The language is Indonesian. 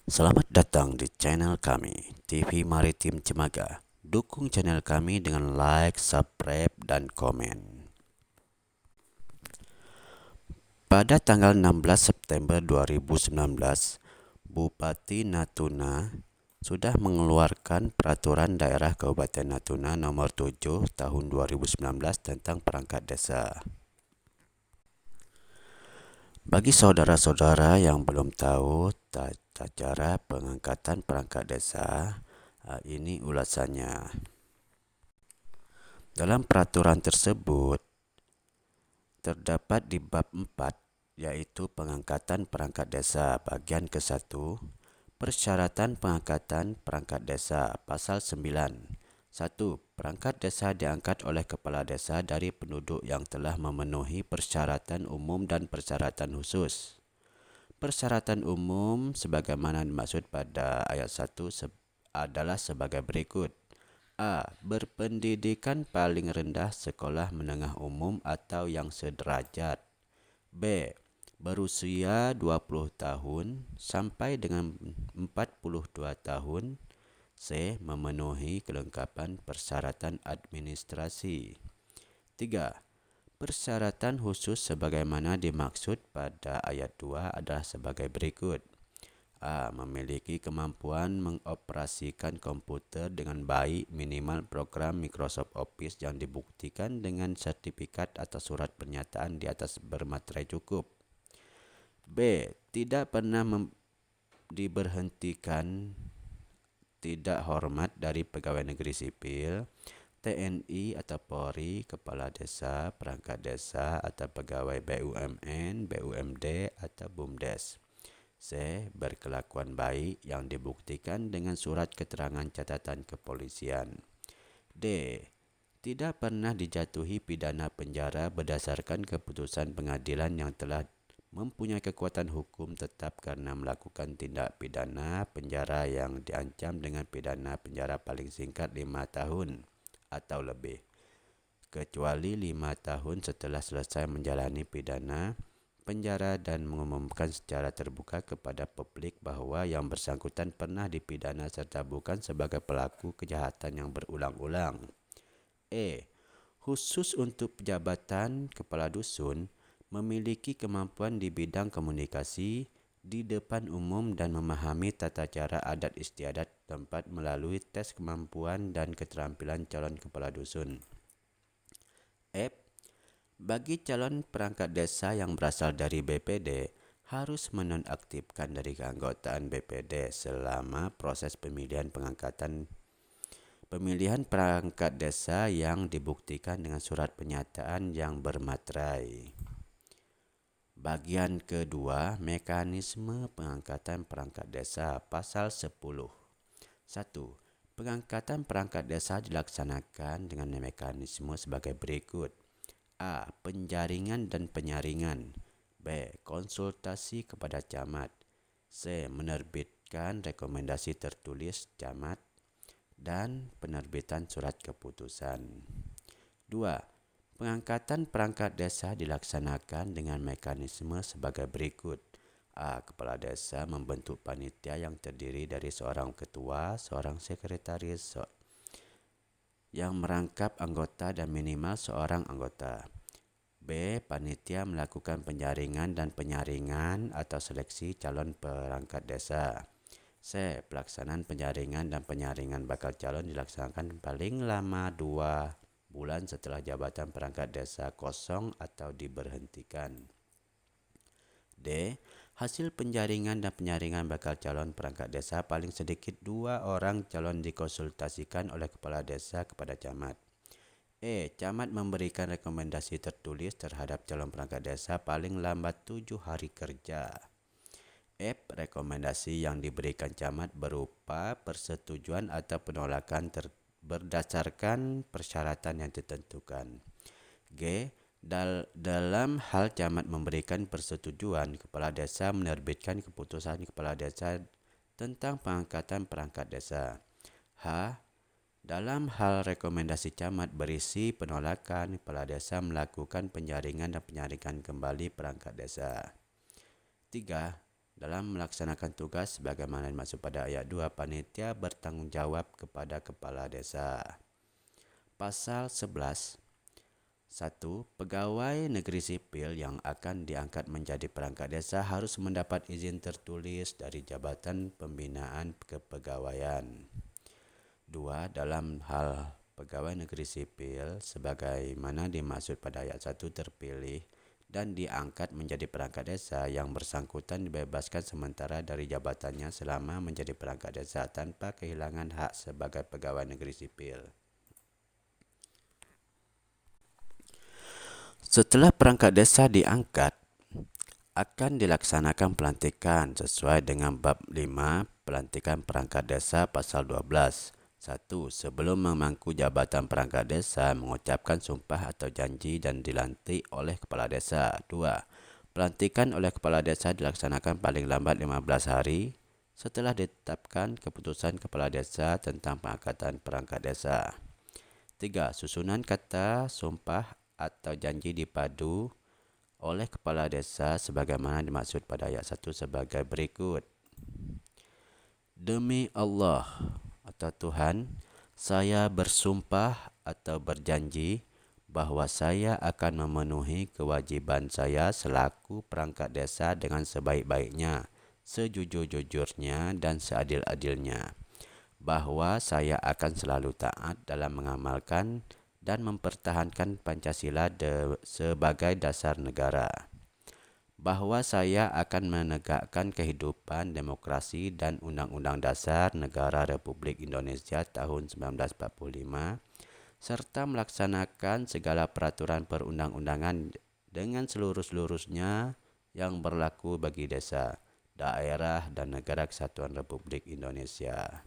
Selamat datang di channel kami, TV Maritim Cemaga. Dukung channel kami dengan like, subscribe, dan komen. Pada tanggal 16 September 2019, Bupati Natuna sudah mengeluarkan Peraturan Daerah Kabupaten Natuna Nomor 7 Tahun 2019 tentang perangkat desa. Bagi saudara-saudara yang belum tahu tata cara pengangkatan perangkat desa, ini ulasannya. Dalam peraturan tersebut, terdapat di bab 4, yaitu pengangkatan perangkat desa bagian ke-1, persyaratan pengangkatan perangkat desa pasal 9. 1. Perangkat desa diangkat oleh kepala desa dari penduduk yang telah memenuhi persyaratan umum dan persyaratan khusus. Persyaratan umum sebagaimana dimaksud pada ayat 1 adalah sebagai berikut. A. Berpendidikan paling rendah sekolah menengah umum atau yang sederajat. B. Berusia 20 tahun sampai dengan 42 tahun. C. Memenuhi kelengkapan persyaratan administrasi. 3. Persyaratan khusus sebagaimana dimaksud pada ayat 2 adalah sebagai berikut. A. Memiliki kemampuan mengoperasikan komputer dengan baik, minimal program Microsoft Office yang dibuktikan dengan sertifikat atau surat pernyataan di atas bermaterai cukup. B. Tidak pernah diberhentikan tidak hormat dari pegawai negeri sipil, TNI atau Polri, kepala desa, perangkat desa atau pegawai BUMN, BUMD atau BUMDes. C. Berkelakuan baik yang dibuktikan dengan surat keterangan catatan kepolisian. D. Tidak pernah dijatuhi pidana penjara berdasarkan keputusan pengadilan yang telah mempunyai kekuatan hukum tetap karena melakukan tindak pidana penjara yang diancam dengan pidana penjara paling singkat 5 tahun atau lebih, kecuali 5 tahun setelah selesai menjalani pidana penjara dan mengumumkan secara terbuka kepada publik bahwa yang bersangkutan pernah dipidana serta bukan sebagai pelaku kejahatan yang berulang-ulang. E. Khusus untuk jabatan kepala dusun, memiliki kemampuan di bidang komunikasi di depan umum dan memahami tata cara adat istiadat tempat melalui tes kemampuan dan keterampilan calon kepala dusun. F. Bagi calon perangkat desa yang berasal dari BPD, harus menonaktifkan dari keanggotaan BPD selama proses pemilihan perangkat desa yang dibuktikan dengan surat pernyataan yang bermaterai. Bagian kedua, mekanisme pengangkatan perangkat desa pasal 10. 1. Pengangkatan perangkat desa dilaksanakan dengan mekanisme sebagai berikut. A. Penjaringan dan penyaringan. B. Konsultasi kepada camat. C. Menerbitkan rekomendasi tertulis camat dan penerbitan surat keputusan. 2. Pengangkatan perangkat desa dilaksanakan dengan mekanisme sebagai berikut. A. Kepala desa membentuk panitia yang terdiri dari seorang ketua, seorang sekretaris, yang merangkap anggota dan minimal seorang anggota. B. Panitia melakukan penjaringan dan penyaringan atau seleksi calon perangkat desa. C. Pelaksanaan penjaringan dan penyaringan bakal calon dilaksanakan paling lama 2 bulan setelah jabatan perangkat desa kosong atau diberhentikan. D. Hasil penjaringan dan penyaringan bakal calon perangkat desa paling sedikit 2 orang calon dikonsultasikan oleh kepala desa kepada camat. E. Camat memberikan rekomendasi tertulis terhadap calon perangkat desa paling lambat 7 hari kerja. F. Rekomendasi yang diberikan camat berupa persetujuan atau penolakan berdasarkan persyaratan yang ditentukan. G. Dalam hal camat memberikan persetujuan, kepala desa menerbitkan keputusan kepala desa tentang pengangkatan perangkat desa. H. Dalam hal rekomendasi camat berisi penolakan, kepala desa melakukan penjaringan dan penyaringan kembali perangkat desa. 3. Dalam melaksanakan tugas sebagaimana dimaksud pada ayat 2, panitia bertanggungjawab kepada kepala desa. Pasal 11. 1. Pegawai negeri sipil yang akan diangkat menjadi perangkat desa harus mendapat izin tertulis dari Jabatan Pembinaan Kepegawaian. 2. Dalam hal pegawai negeri sipil sebagaimana dimaksud pada ayat 1 terpilih dan diangkat menjadi perangkat desa, yang bersangkutan dibebaskan sementara dari jabatannya selama menjadi perangkat desa tanpa kehilangan hak sebagai pegawai negeri sipil. Setelah perangkat desa diangkat, akan dilaksanakan pelantikan sesuai dengan bab 5 Pelantikan Perangkat Desa pasal 12. 1. Sebelum memangku jabatan perangkat desa, mengucapkan sumpah atau janji dan dilantik oleh kepala desa. 2. Pelantikan oleh kepala desa dilaksanakan paling lambat 15 hari setelah ditetapkan keputusan kepala desa tentang pengangkatan perangkat desa. 3. Susunan kata sumpah atau janji dipadu oleh kepala desa sebagaimana dimaksud pada ayat 1 sebagai berikut. Demi Allah atau Tuhan, saya bersumpah atau berjanji bahawa saya akan memenuhi kewajiban saya selaku perangkat desa dengan sebaik-baiknya, sejujur-jujurnya dan seadil-adilnya. Bahawa saya akan selalu taat dalam mengamalkan dan mempertahankan Pancasila sebagai dasar negara. Bahawa saya akan menegakkan kehidupan demokrasi dan Undang-Undang Dasar Negara Republik Indonesia tahun 1945 serta melaksanakan segala peraturan perundang-undangan dengan seluruh-seluruhnya yang berlaku bagi desa, daerah dan negara kesatuan Republik Indonesia.